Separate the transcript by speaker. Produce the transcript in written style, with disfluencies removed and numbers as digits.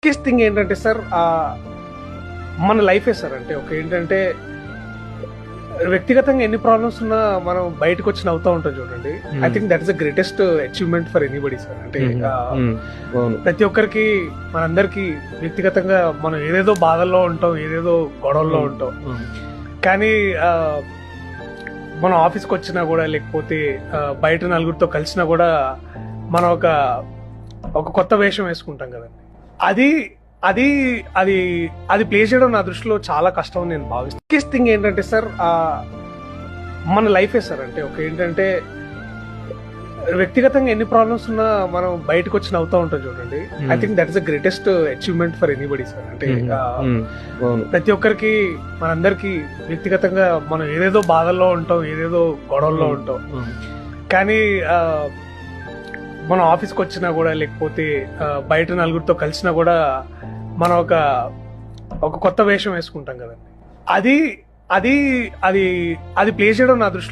Speaker 1: Biggest thing ఏంటంటే sir మన లైఫే సార్. అంటే ఒక ఏంటంటే వ్యక్తిగతంగా ఎన్ని ప్రాబ్లమ్స్ ఉన్నా మనం బయటకు వచ్చి నవ్వుతూ ఉంటాం చూడండి. I think that is the greatest achievement for anybody sir. అంటే ప్రతి ఒక్కరికి మనందరికి వ్యక్తిగతంగా మనం ఏదేదో బాధల్లో ఉంటాం, ఏదేదో గొడవల్లో ఉంటాం. కానీ మనం ఆఫీస్కి వచ్చినా కూడా లేకపోతే బయట నలుగురితో కలిసినా కూడా మనం ఒక కొత్త వేషం వేసుకుంటాం కదండి. అది అది అది అది ప్లే చేయడం నా దృష్టిలో చాలా కష్టం నేను భావిస్తాను. బిగ్గెస్ట్ థింగ్ ఏంటంటే సార్ మన లైఫే సార్. అంటే ఒక ఏంటంటే వ్యక్తిగతంగా ఎన్ని ప్రాబ్లమ్స్ ఉన్నా మనం బయటకు వచ్చి నవ్వుతూ ఉంటాం చూడండి. I think that is the greatest achievement for anybody sir. అంటే ప్రతి ఒక్కరికి మనందరికి వ్యక్తిగతంగా మనం ఏదేదో బాధల్లో ఉంటాం, ఏదేదో గొడవల్లో ఉంటాం. కానీ మనం ఆఫీస్కి వచ్చినా కూడా లేకపోతే బయట నలుగురితో కలిసినా కూడా మనం ఒక కొత్త వేషం వేసుకుంటాం కదండి. అది అది అది అది ప్లే చేయడం నా దృష్టిలో